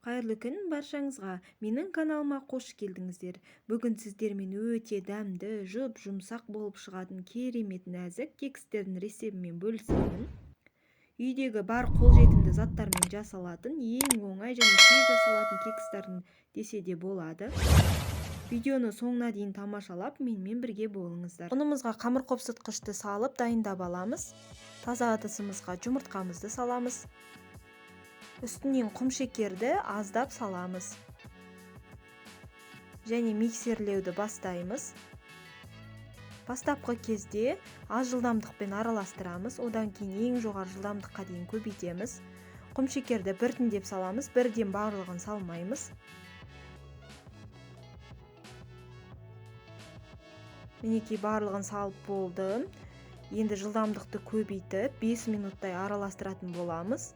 Қайырлы күн баршаңызға. Менің каналыма қош келдіңіздер. Бүгін сіздермен өте дәмді, жұмсақ болып шығатын керемет нәзік кекстердің рецебімен бөлісемін. Үйдегі бар қолжетімді заттармен жасалатын, ең оңай және тез жасалатын кекстердің десе де болады. Видеоны соңына дейін тамашалап, менімен бірге болыңыздар. Ұнымызға қамыр қопсытқышты салып дайындап аламыз. Таза ыдысымызға жұмыртқамызды саламыз. Үстінен құмшекерді аздап саламыз. Және миксерлеуді бастаймыз. Бастапқы кезде аз жылдамдықпен араластырамыз. Одан кейін ең жоғары жылдамдыққа дейін көбейтеміз. Құмшекерді біртіндеп саламыз, бірден барлығын салмаймыз. Мінекей барлығын салып болдым. Енді жылдамдықты көбейтіп 5 минуттай араластыратын боламыз.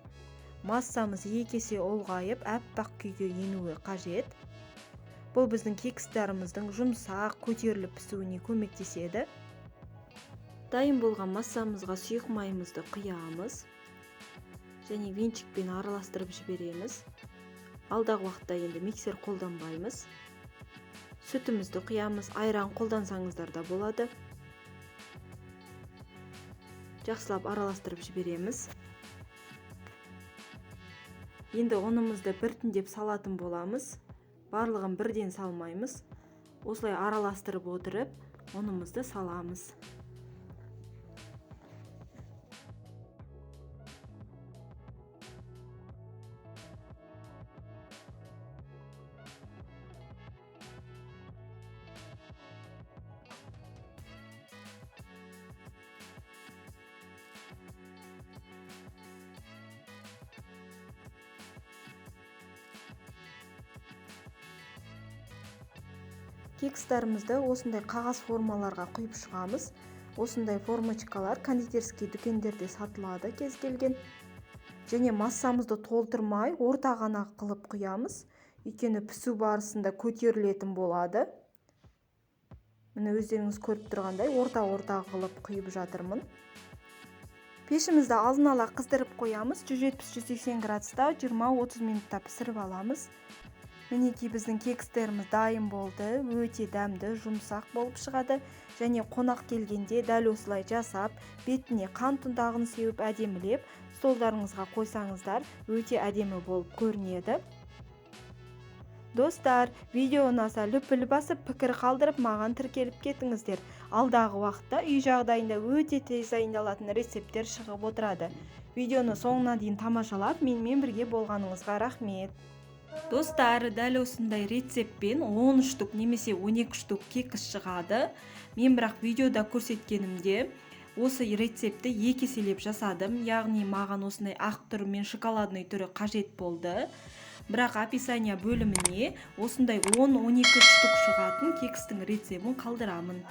Массамыз екі есе ұлғайып, әппақ күйге енуі қажет. Бұл біздің кекстеріміздің жұмсақ, көтеріліп пісуіне көмектеседі. Дайын болған массамызға сұйық майымызды құямыз. Және венчикпен араластырып жібереміз. Алдағы уақытта енді миксер қолданбаймыз. Сүтімізді құямыз, айран қолдансаңыздар да болады. Жақсылап араластырып жібереміз. Енді ұнымызды біртіндеп салатын боламыз. Барлығын бірден салмаймыз. Осылай араластырып отырып, ұнымызды саламыз. Кекстерімізді осындай қағаз формаларға құйып шығамыз. Осындай формочкалар кондитерский дүкендерде сатылады кез келген. Және массамызды толтырмай, орта ғана қылып құямыз. Өйткені пісу барысында көтерілетін болады. Міне өздеріңіз көріп тұрғандай орта қылып құйып жатырмын. Пешімізді алдын ала қыздырып қоямыз. 170-180 градуста 20-30 минутта пісіріп аламыз. Мінекей біздің кекстеріміз дайын болды. Өте дәмді, жұмсақ болып шығады. Және қонақ келгенде дәл осылай жасап, бетіне қант ұнтағын сеуіп әдемілеп, столдарыңызға қойсаңыздар, өте әдемі болып көрінеді. Достар, видео ұнаса лүпіл басып, пікір қалдырып, маған тіркеліп кетіңіздер. Алдағы уақытта үй жағдайында өте тез дайындалатын рецептер шығып отырады. Видеоны соңына дейін тамашалап, менімен бірге болғаныңызға рахмет. Достар, дәл осындай рецептпен 13 штук немесе 12 штук кекіс шығады. Мен бірақ видеода көрсеткенімде осы рецепті екі еселеп жасадым. Яғни маған осындай ақ түрі мен шоколадный түрі қажет болды. Бірақ описание бөліміне осындай 10-12 штук шығатын кекістің рецебін қалдырамын.